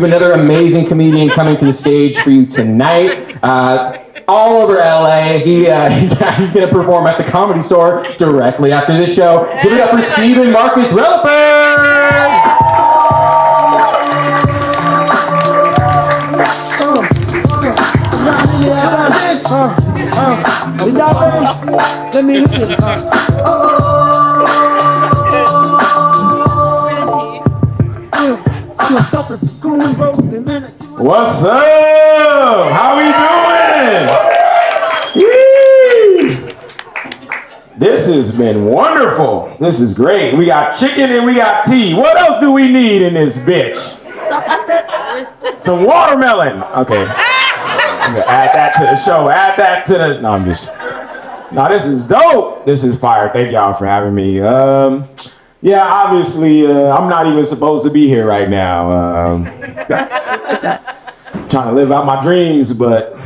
have another amazing comedian coming to the stage for you tonight. All over LA. He's going to perform at the Comedy Store directly after this show. Give it up for Stephen Marcus Relaford! Is that ready? Let me hear it. What's up? How we doing? Yee! This has been wonderful. This is great. We got chicken and we got tea. What else do we need in this bitch? Some watermelon. Okay. I'm gonna add that to the show. Add that to the. No, I'm just. No, this is dope. This is fire. Thank y'all for having me. Yeah, obviously, I'm not even supposed to be here right now. Trying to live out my dreams, but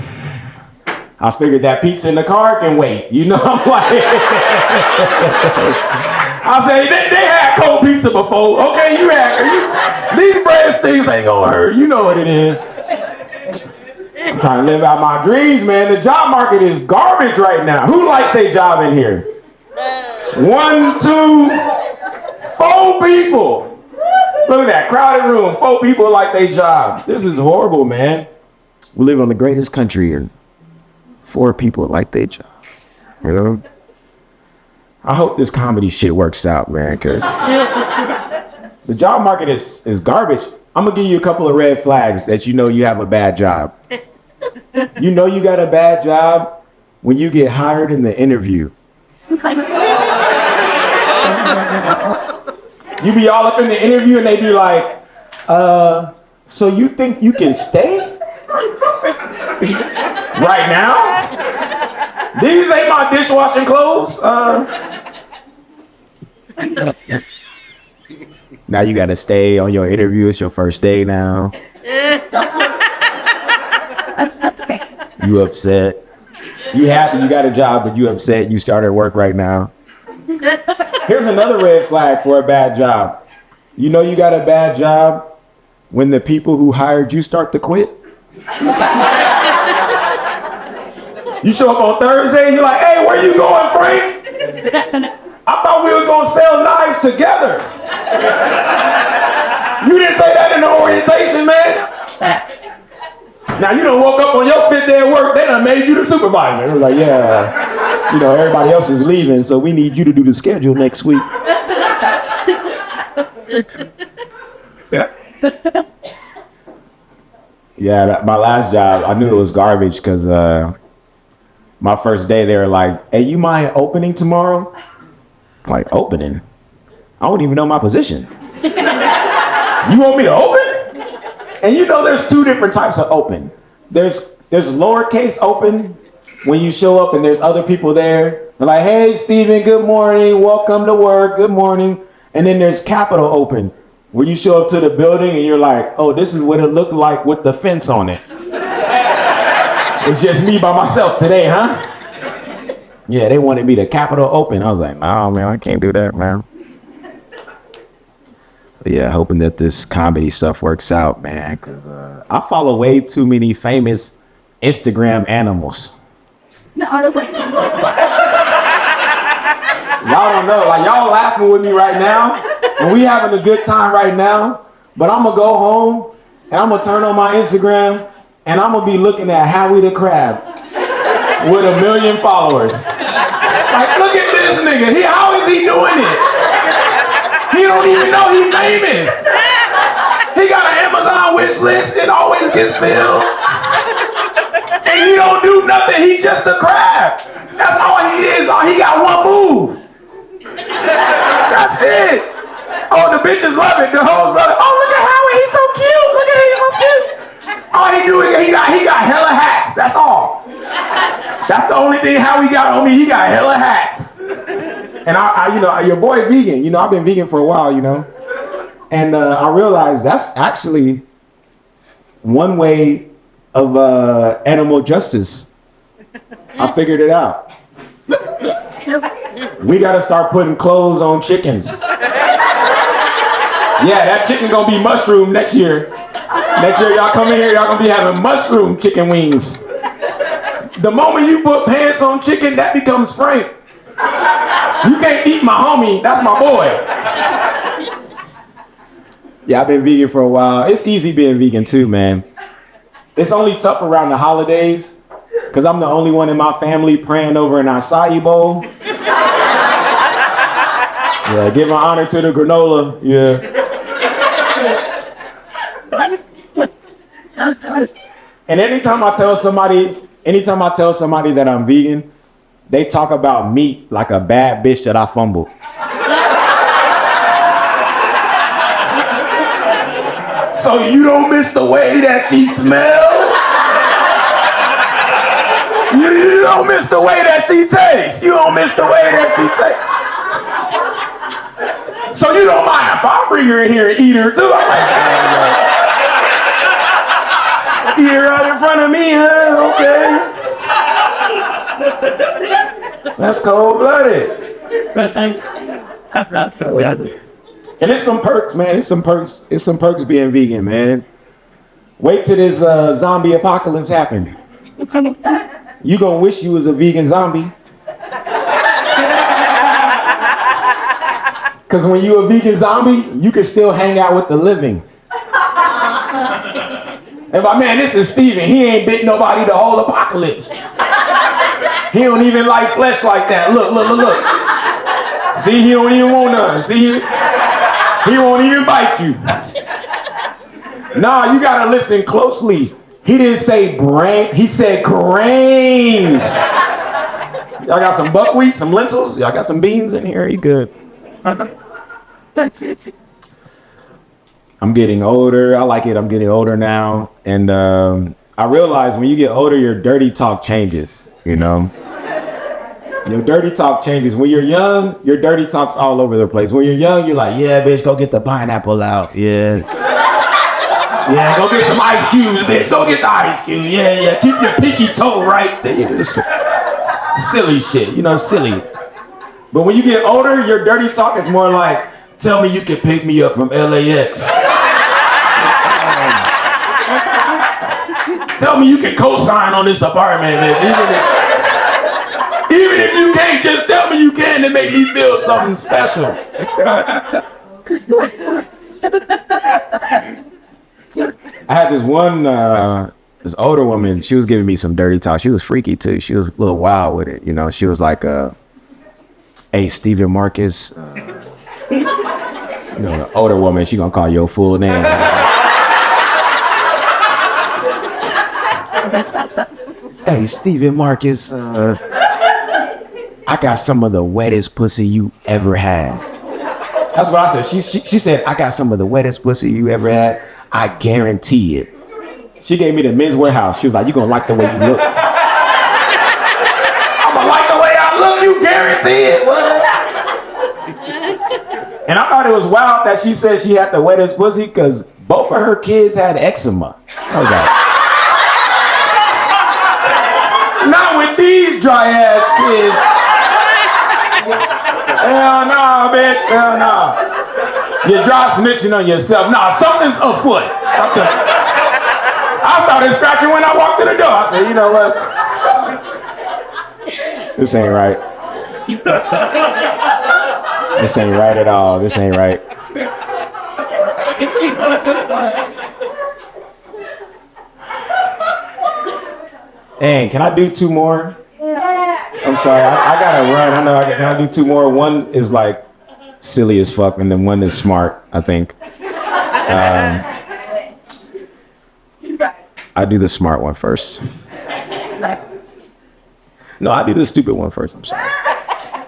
I figured that pizza in the car can wait. You know, I'm like, I say they had cold pizza before. Okay, these breadsticks ain't gonna hurt. You know what it is. I'm trying to live out my dreams, man. The job market is garbage right now. Who likes their job in here? 1, 2, 4 people. Look at that crowded room. 4 people like their job. This is horrible, man. We live on the greatest country and 4 people like their job. You know? I hope this comedy shit works out, man, because the job market is garbage. I'm going to give you a couple of red flags that you know you have a bad job. You know you got a bad job when you get hired in the interview. You be all up in the interview and they be like, so you think you can stay? Right now? These ain't my dishwashing clothes. Now you gotta stay on your interview. It's your first day now. You upset. You happy you got a job, but you upset you started work right now. Here's another red flag for a bad job. You know you got a bad job when the people who hired you start to quit. You show up on Thursday and you're like, hey, where you going, Frank? I thought we was gonna sell knives together. You didn't say that in the orientation, man. Now you done woke up on your 5th day of work, they done made you the supervisor. They were like, yeah, you know, everybody else is leaving, so we need you to do the schedule next week. Yeah, my last job, I knew it was garbage because my first day they were like, hey, you mind opening tomorrow? I'm like, opening? I don't even know my position. You want me to open? And you know there's 2 different types of open. There's lowercase open when you show up and there's other people there. They're like, hey, Steven, good morning. Welcome to work. Good morning. And then there's capital open where you show up to the building and you're like, oh, this is what it looked like with the fence on it. It's just me by myself today, huh? Yeah, they wanted me to capital open. I was like, no, man, I can't do that, man. So yeah, hoping that this comedy stuff works out, man, because I follow way too many famous Instagram animals. Y'all don't know, like y'all laughing with me right now, and we having a good time right now, but I'm gonna go home, and I'm gonna turn on my Instagram, and I'm gonna be looking at Howie the Crab with 1 million followers. Like, look at this nigga, how is he doing it? He don't even know he's famous. He got an Amazon wish list, it always gets filled. And he don't do nothing, he's just a crab. That's all he is, he got one move. That's it. Oh, the bitches love it, the hoes love it. Oh, look at Howie, he's so cute, look at him, he's so cute. All he do is, he got hella hats, that's all. That's the only thing Howie got on me, he got hella hats. And I you know, your boy vegan, you know, I've been vegan for a while, you know. And I realized that's actually one way of animal justice. I figured it out. We gotta start putting clothes on chickens. Yeah, that chicken gonna be mushroom next year. Next year, y'all come in here, y'all gonna be having mushroom chicken wings. The moment you put pants on chicken, that becomes Frank. You can't eat my homie, that's my boy. Yeah, I've been vegan for a while. It's easy being vegan too, man. It's only tough around the holidays, because I'm the only one in my family praying over an acai bowl. Yeah, give my honor to the granola, yeah. And anytime I tell somebody that I'm vegan, they talk about meat like a bad bitch that I fumbled. So you don't miss the way that she smells? You don't miss the way that she tastes. You don't miss the way that she tastes. So you don't mind if I bring her in here and eat her too? I'm like, eat her right in front of me, huh? Okay. That's cold-blooded. And it's some perks, man. It's some perks. It's some perks being vegan, man. Wait till this zombie apocalypse happen. You gonna wish you was a vegan zombie. Cause when you a vegan zombie, you can still hang out with the living. And my man, this is Steven. He ain't bit nobody the whole apocalypse. He don't even like flesh like that. Look. See, he don't even want none. See, he won't even bite you. Nah, you gotta listen closely. He didn't say brain, he said grains. Y'all got some buckwheat, some lentils? Y'all got some beans in here? You good? I'm getting older. I like it. I'm getting older now. And I realize when you get older, your dirty talk changes, you know? Your dirty talk changes. When you're young, your dirty talk's all over the place. When you're young, you're like, yeah, bitch, go get the pineapple out. Yeah. Yeah, go get some ice cubes, bitch. Go get the ice cubes. Yeah. Keep your pinky toe right there. Silly shit, you know, silly. But when you get older, your dirty talk is more like, tell me you can pick me up from LAX. Tell me you can co-sign on this apartment, bitch. Even if you can't, just tell me you can to make me feel something special. I had this one, this older woman, she was giving me some dirty talk. She was freaky too. She was a little wild with it, you know. She was like, hey, Stephen Marcus. You know, the older woman, she gonna call your full name. Hey, Stephen Marcus, I got some of the wettest pussy you ever had. That's what I said. She said, I got some of the wettest pussy you ever had. I guarantee it. She gave me the Men's Warehouse. She was like, you gonna like the way you look. I'm gonna like the way I look, you guarantee it. What? And I thought it was wild that she said she had the wettest pussy because both of her kids had eczema. I was like, not with these dry ass kids. Hell no, bitch. Hell no. You dry snitching on yourself. Nah, something's afoot. I started scratching when I walked in the door. I said, you know what? This ain't right. This ain't right at all. This ain't right. Dang, can I do two more? I'm sorry, I gotta run. I know can I do two more? One is like silly as fuck, and then one is smart, I think. I do the smart one first. No, I do the stupid one first. I'm sorry.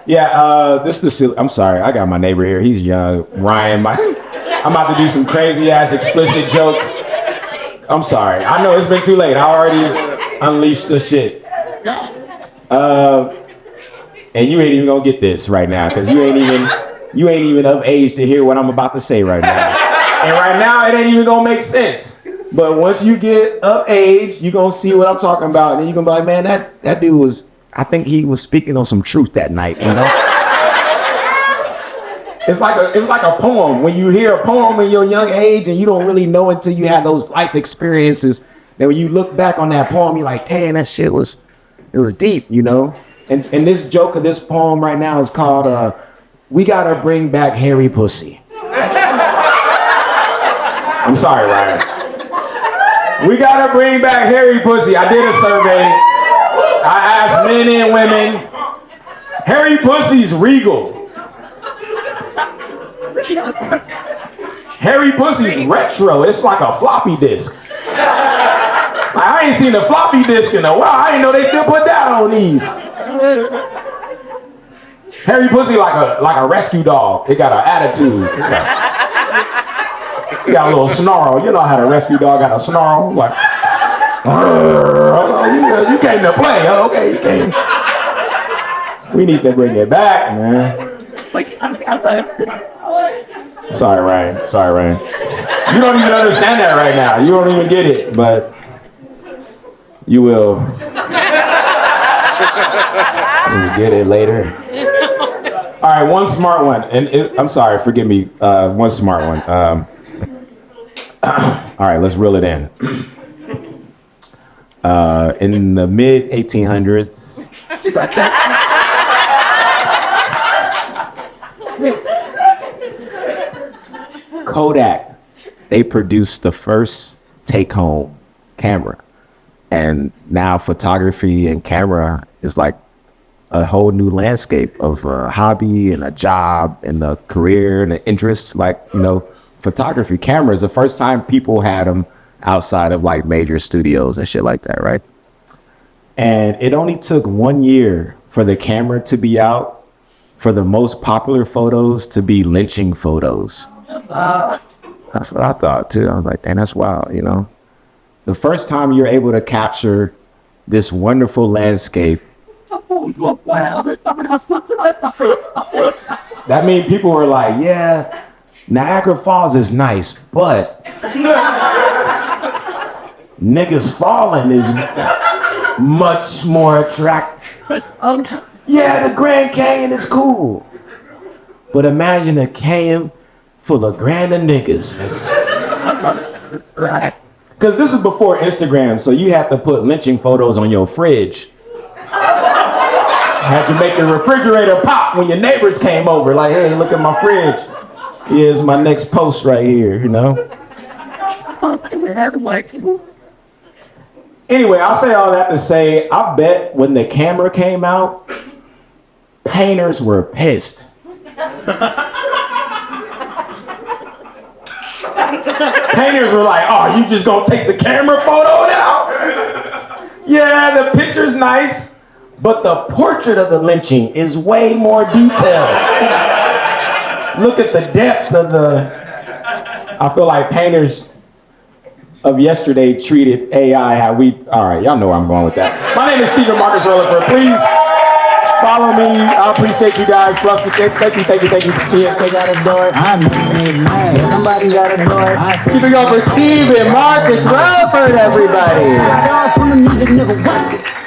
Yeah, this is the silly. I'm sorry, I got my neighbor here. He's young, Ryan. I'm about to do some crazy ass explicit joke. I'm sorry. I know it's been too late. I already unleashed the shit. And you ain't even gonna get this right now because you ain't even of age to hear what I'm about to say right now. And right now it ain't even gonna make sense. But once you get of age, you gonna see what I'm talking about, and you gonna be like, man, that dude was, I think he was speaking on some truth that night, you know? it's like a poem. When you hear a poem in your young age and you don't really know until you have those life experiences, then when you look back on that poem, you're like, damn, that shit was deep, you know? And this joke of this poem right now is called We Gotta Bring Back Hairy Pussy. I'm sorry, Ryan. We gotta bring back hairy pussy. I did a survey. I asked men and women, hairy pussy's regal. Hairy pussy's retro. It's like a floppy disk. Like, I ain't seen a floppy disk in a while. I didn't know they still put that on these. Hairy pussy like a rescue dog. It got an attitude. You got a little snarl. You know how the rescue dog got a snarl? Like, you came to play, huh? Okay, you came. We need to bring it back, man. Sorry, Ryan. Sorry, Ryan. You don't even understand that right now. You don't even get it, but you will. You get it later. All right, one smart one. I'm sorry, forgive me. One smart one. All right, let's reel it in. In the mid 1800s, Kodak, they produced the first take-home camera. And now photography and camera is like a whole new landscape of a hobby and a job and a career and an interest. Like, you know, photography cameras, the first time people had them outside of like major studios and shit like that, right? And it only took 1 year for the camera to be out, for the most popular photos to be lynching photos. That's what I thought too. I was like, dang, that's wild, you know? The first time you're able to capture this wonderful landscape, that means people were like, yeah, Niagara Falls is nice, but niggas falling is much more attractive. Yeah, the Grand Canyon is cool, but imagine a canyon full of grander niggas. Because this is before Instagram, so you have to put lynching photos on your fridge. Had to make the refrigerator pop when your neighbors came over, like, hey, look at my fridge. Here's my next post right here, you know? Anyway, I'll say all that to say, I bet when the camera came out, painters were pissed. Painters were like, oh, you just gonna take the camera photo now? Yeah, the picture's nice, but the portrait of the lynching is way more detailed. Look at the depth of I feel like painters of yesterday treated AI how all right, y'all know where I'm going with that. My name is Stephen Marcus Rutherford. Please follow me. I appreciate you guys. Thank you. They gotta do it. I'm mad. Somebody gotta do it. Keep it going for Stephen Marcus Rutherford, everybody. Y'all from the music, nigga. What?